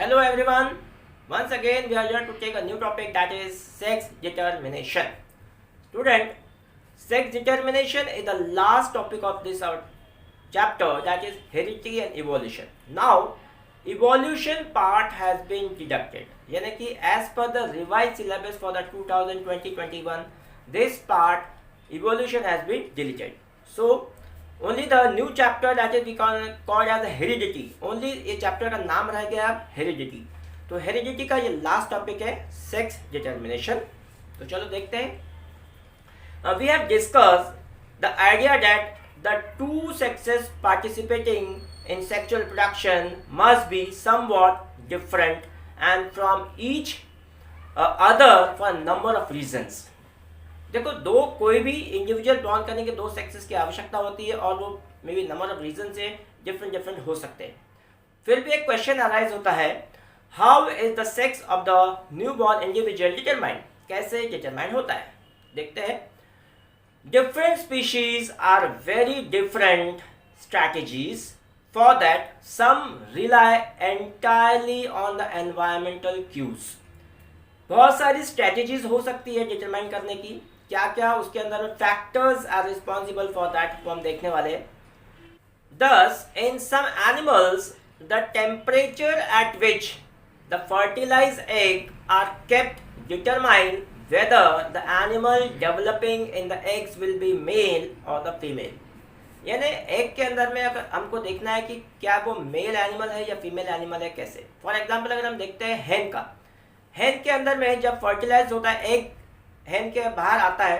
Hello everyone. Once again we are here to take a new topic, that is sex determination. Student, sex determination is the last topic of this chapter, that is heredity and evolution. Now evolution part has been deducted. यानी कि as per the revised syllabus for the 2020-21 this part evolution has been deleted. So only the new chapter, that is we call as heredity. Only ये chapter का नाम रह गया heredity. तो heredity का ये last topic है sex determination. तो चलो देखते हैं. We have discussed the idea that the two sexes participating in sexual reproduction must be somewhat different and from each other for a number of reasons. देखो, दो कोई भी इंडिविजुअल बॉर्न करने के दो सेक्सेस की आवश्यकता होती है और वो may be number of region से डिफरेंट हो सकते हैं. फिर भी एक क्वेश्चन अराइज होता है, how is the sex of the new born individual determined. कैसे डिटरमाइन होता है देखते हैं. Different species are very different strategies for that. Some rely entirely on the environmental cues. बहुत सारी स्ट्रैटेजीज हो सकती है डिटरमाइन करने की. क्या क्या उसके अंदर factors are responsible for that वो हम देखने वाले हैं. Thus, in some animals, the temperature at which the fertilized egg are kept determine whether the animal developing in the eggs will be male or the female. यानी egg के अंदर में अगर हमको देखना है कि क्या वो मेल एनिमल है या फीमेल एनिमल है. कैसे? फॉर एग्जाम्पल अगर हम देखते हैं हैन का, हैन के अंदर में जब फर्टिलाइज होता है एग हैन के बाहर आता है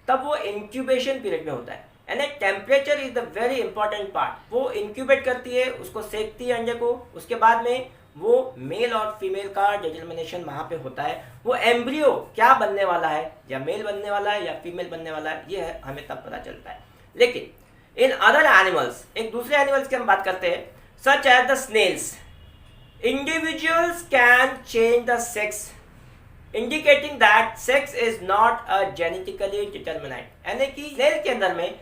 तब वो इंक्यूबेशन पीरियड में होता है. And temperature is the very important part. वो इंक्यूबेट करती है, उसको सेकती है अंडे को. उसके बाद में वो मेल और फीमेल का डिटर्मिनेशन वहाँ पे होता है. वो एम्ब्रियो क्या बनने वाला है, या मेल बनने वाला है या फीमेल बनने वाला है, ये हमें तब पता चलता है. लेकिन इन अदर एनिमल्स, एक दूसरे एनिमल्स की हम बात करते हैं, such as the snails, individuals can change the sex, indicating that sex is not a genetically determined. यानी कि स्नेल के अंदर में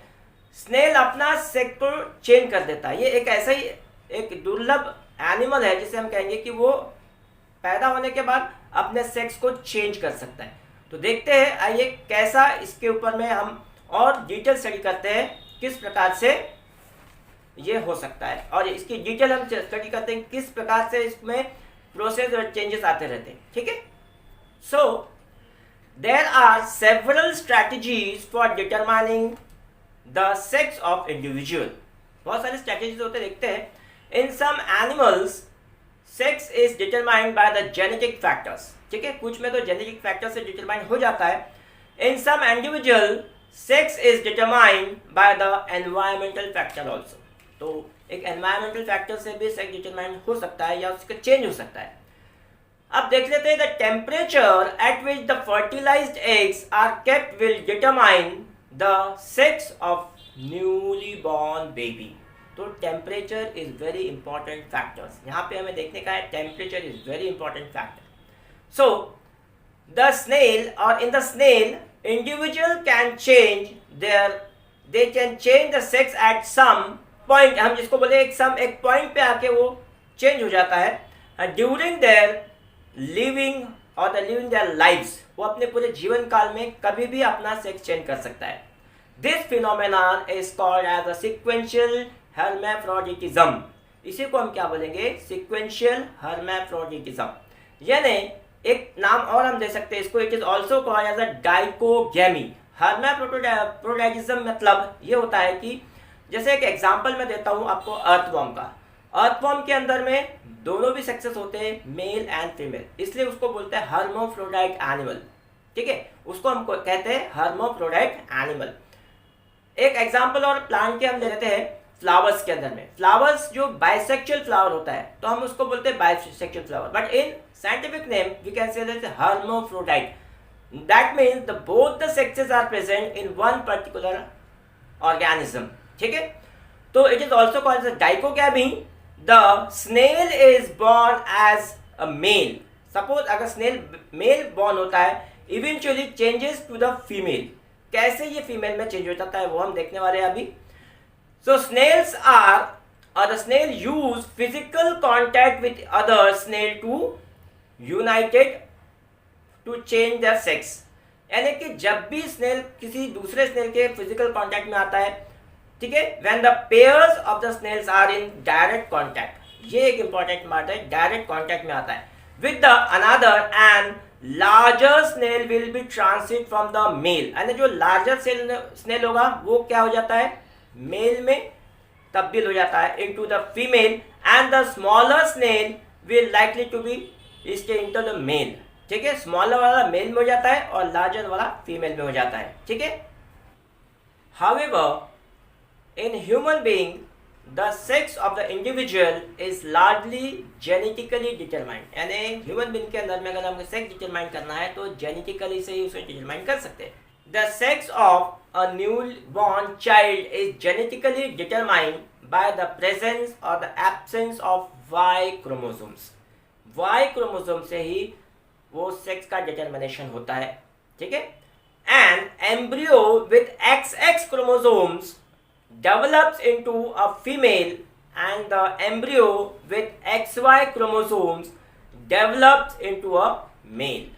स्नेल अपना सेक्स को चेंज कर देता है. ये एक ऐसा ही एक दुर्लभ एनिमल है जिसे हम कहेंगे कि वो पैदा होने के बाद अपने सेक्स को चेंज कर सकता है. तो देखते हैं आइए कैसा इसके ऊपर में हम और डिटेल स्टडी करते हैं किस प्रकार से ये हो सकता है, और इसकी डिटेल हम स्टडी करते हैं किस प्रकार से इसमें प्रोसेस और चेंजेस आते रहते हैं. ठीक है. So there are several strategies for determining the sex of individual. बहुत सारे स्ट्रैटेजीज होते देखते हैं. In some animals sex is determined by the genetic factors. ठीक है, कुछ में तो जेनेटिक फैक्टर से डिटरमाइन हो जाता है. In some individual sex is determined by the environmental factor also. तो एक एनवायरमेंटल फैक्टर से भी सेक्स डिटरमाइन हो सकता है या उसका चेंज हो सकता है. अब देख लेते हैं the temperature at which the fertilized eggs are kept will determine the sex of newly born baby. तो temperature is very important factors. यहाँ पे हमें देखने का है temperature is very important factor. So the snail or in the snail individual can change they can change the sex at some point. हम जिसको बोले एक पॉइंट पे आके वो चेंज हो जाता है ड्यूरिंग देयर लिविंग और द लिविंग देयर लाइव्स. वो अपने पूरे जीवन काल में कभी भी अपना सेक्स चेंज कर सकता है. This phenomenon is called as a sequential hermaphroditism. इसी को हम क्या बोलेंगे? Sequential hermaphroditism. यानी एक नाम और हम दे सकते हैं इसको, it is also called as a dichogamy. Hermaphroditism मतलब ये होता है कि जैसे एक एग्जाम्पल मैं देता हूं आपको अर्थवॉर्म का. अर्थवॉर्म के अंदर में दोनों भी सेक्सेस होते हैं, मेल एंड फीमेल, इसलिए उसको बोलते हैं हर्मोफ्रोडाइट एनिमल. ठीक है, उसको हम कहते हैं हर्मोफ्रोडाइट एनिमल. एक एग्जाम्पल और प्लांट के हम ले लेते हैं फ्लावर्स के अंदर में. फ्लावर्स जो बाइसेक्सुअल फ्लावर होता है तो हम उसको बोलते हैं bisexual flower, but in scientific name we can say that hermaphrodite. That means the both the sexes are present in one particular organism. ठीक है, तो it is also called as dichogamy. The snail is born as a male. Suppose अगर snail male born होता है, eventually changes to the female. कैसे ये female में change हो जाता है वो हम देखने वाले हैं अभी. So snails are or the snail use physical contact with other snail to united to change their sex. यानी कि जब भी स्नेल किसी दूसरे स्नेल के फिजिकल कांटेक्ट में आता है, ठीक है, when the pairs of the snails are in direct contact, ये एक इंपॉर्टेंट बात है, डायरेक्ट कांटेक्ट में आता है with the another and larger snail will be transit from the male, यानी जो लार्जर स्नेल होगा वो क्या हो जाता है, मेल में तब्दील हो जाता है into the female, and the smaller snail will likely to be stay into the male, ठीक है, स्मॉलर वाला मेल में हो जाता है और लार्जर वाला फीमेल में हो जाता है, ठीक है. However in human being the sex of the individual is largely genetically determined, यानी ह्यूमन बीइंग के अंदर में अगर हमको सेक्स डिटरमाइन करना है तो जेनेटिकली से ही उसे डिटरमाइन कर सकते हैं. The sex of a new born child is genetically determined by the presence or the absence of Y chromosomes. Y chromosome से ही वो सेक्स का डिटर्मिनेशन होता है, ठीक है. And embryo with XX chromosomes develops into a female and the embryo with XY chromosomes develops into a male,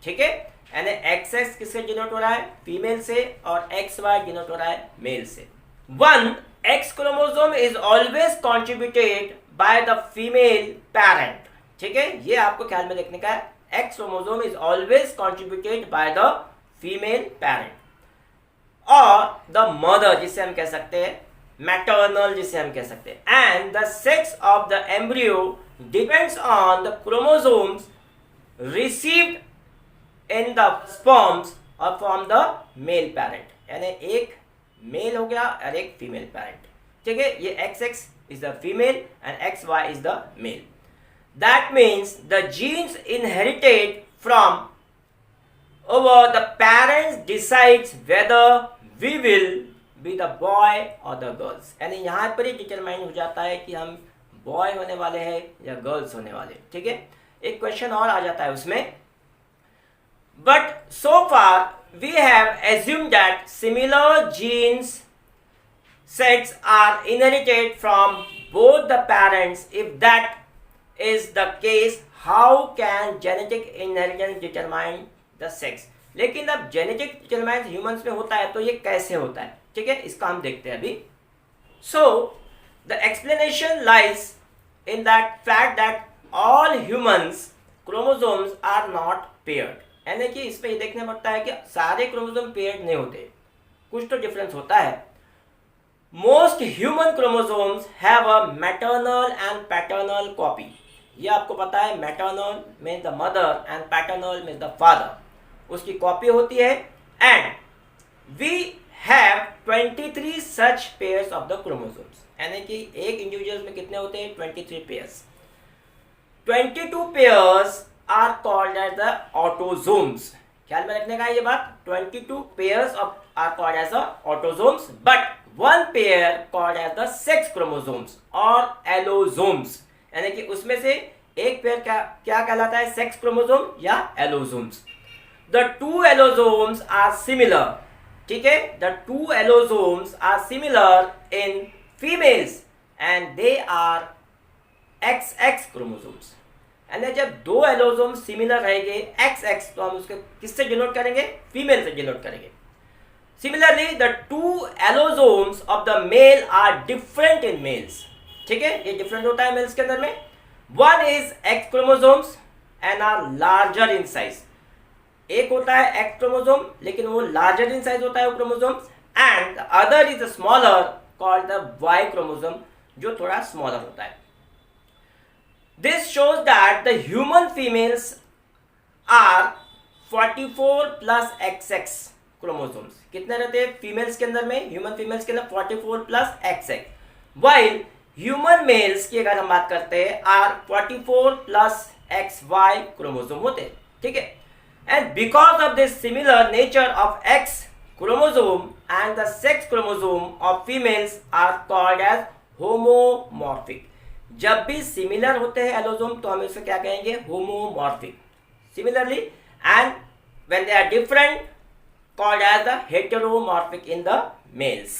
ठीक है. यानी XX किससे डिनोट हो रहा है, फीमेल से, और XY डिनोट हो रहा है मेल से. One X chromosome is always contributed by the female parent, ठीक है, ये आपको ख्याल में रखने का है. X chromosome is always contributed by the female parent और द मदर जिसे हम कह सकते हैं, मैटरनल जिसे हम कह सकते हैं. And the sex of the embryo depends on the chromosomes received in the sperms और फ्रॉम द मेल पेरेंट, यानी एक मेल हो गया और एक फीमेल पेरेंट, ठीक है. ये XX is the female and XY is the male. That means the genes inherited from over the parents decides whether we will be the boy or the girls. यानी यहाँ पर ही डिटरमाइन हो जाता है कि हम बॉय होने वाले हैं या गर्ल्स होने वाले, ठीक है. एक क्वेश्चन और आ जाता है उसमें. But so far we have assumed that similar genes sets are inherited from both the parents. If that is the case, how can genetic inheritance determine the sex? लेकिन अब जेनेटिक डिटरमाइंस ह्यूमंस में होता है तो ये कैसे होता है, ठीक है, इसका हम देखते हैं अभी. So the explanation lies in that fact that all humans chromosomes are not paired, यानी कि इसमें ये देखना पड़ता है कि सारे क्रोमोसोम पेयर्ड नहीं होते, कुछ तो डिफरेंस होता है. Most human chromosomes have a maternal and paternal copy. ये आपको पता है, maternal means the mother and paternal means the father, उसकी कॉपी होती है. And we have 23 such pairs of the chromosomes, यानी कि एक इंडिविजुअल में कितने होते हैं, 23 pairs. 22 pairs are called as the autosomes. ख्याल में रखने का ये बात, 22 pairs of are called as the autosomes, but one pair called as the sex chromosomes or allosomes, यानी कि उसमें से एक पेयर क्या कहलाता है, सेक्स क्रोमोसोम या allosomes. The two allosomes are similar, ठीक है, the two allosomes are similar in females and they are XX chromosomes. यानी जब दो एलोसोम सिमिलर रहेंगे XX, तो हम उसके किससे डिनोट करेंगे, फीमेल से डिनोट करेंगे. Similarly, the two allosomes of the male are different in males. ठीक है, ये डिफरेंट होता है मेल्स के अंदर में. One is X chromosomes and are larger in size. एक होता है X क्रोमोसोम लेकिन वो larger in size होता है वो chromosomes, and the other is the smaller called the Y chromosome जो थोड़ा smaller होता है. This shows that the human females are 44 plus XX chromosomes. कितने रहते हैं फीमेल्स के अंदर में, ह्यूमन फीमेल्स के अंदर 44 plus XX, while human mails की अगर हम बात करते हैं आर 44 प्लस XY क्रोमोसोम होते हैं, ठीक है. And because of this similar nature of X chromosome and the sex chromosome of females are called as homomorphic. जब भी सिमिलर होते हैं एलोसोम तो हम इसे क्या कहेंगे, homomorphic. Similarly and when they are different called as the heteromorphic in the males.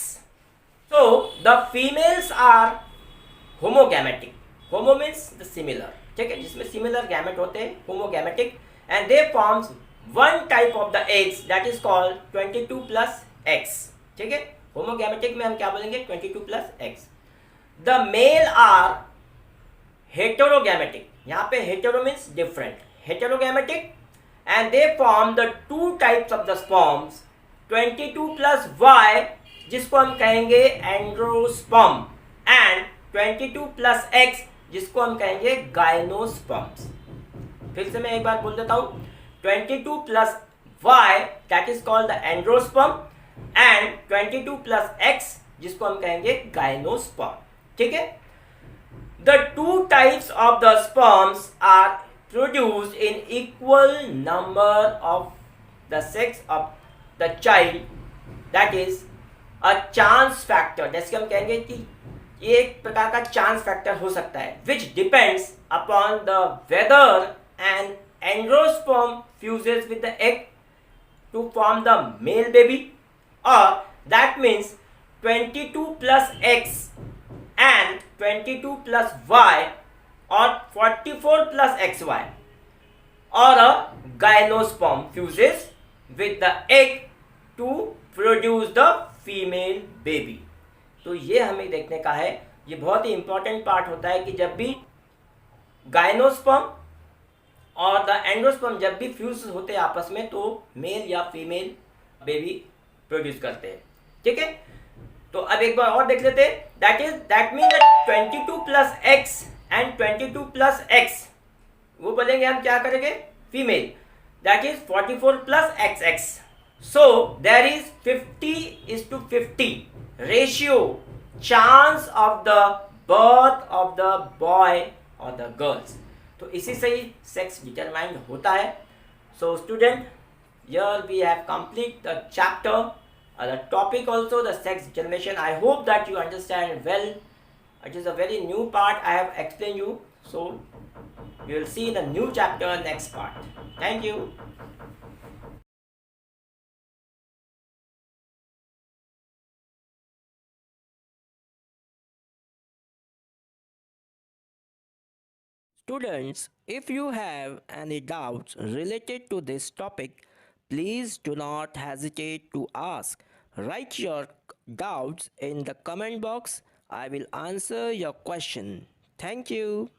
So the females are homogametic. Homo means the similar, ठीक है, जिसमें सिमिलर गैमेट होते हैं, homogametic. And they forms one type of the eggs that is called 22 plus X. ठीक है, homogametic में हम क्या बोलेंगे, 22 plus X. The male are heterogametic. यहाँ पे hetero means different, heterogametic. And they form the two types of the sperms, 22 plus Y जिसको हम कहेंगे एंड्रोस्पर्म, एंड 22 प्लस एक्स जिसको हम कहेंगे गायनोस्पर्म्स. फिर से मैं एक बार बोल देता हूँ, 22 plus Y that is called the androsperm, and 22 plus X जिसको हम कहेंगे गायनोस्पर्म. ठीक है. The two types of the sperms are produced in equal number of the sex of the child. That is a chance factor. जैसे हम कहेंगे कि ये एक प्रकार का चांस फैक्टर हो सकता है, which depends upon the whether an androsperm fuses with the egg to form the male baby, or that means 22 plus x and 22 plus y or 44 plus xy, or a gynosperm fuses with the egg to produce the female baby. तो ये हमें देखने का है, ये बहुत ही important part होता है कि जब भी गायनोस्पर्म और द एंडोस्पर्म जब भी फ्यूज होते हैं आपस में, तो मेल या फीमेल बेबी प्रोड्यूस करते हैं. ठीक है. तो अब एक बार और देख लेते हैं. That mean that 22 plus X and 22 plus X वो बोलेंगे हम क्या करेंगे, female. That is 44 plus X X. So there is 50:50 ratio chance of the birth of the boy और द गर्ल्स. तो इसी से ही सेक्स डिटरमाइंड होता है. So student, here we have complete the chapter. The topic also, the sex determination. I hope that you understand well. It is a very new part I have explained you. So we will see in the new chapter next part. Thank you. Students, if you have any doubts related to this topic, please do not hesitate to ask. Write your doubts in the comment box. I will answer your question. Thank you.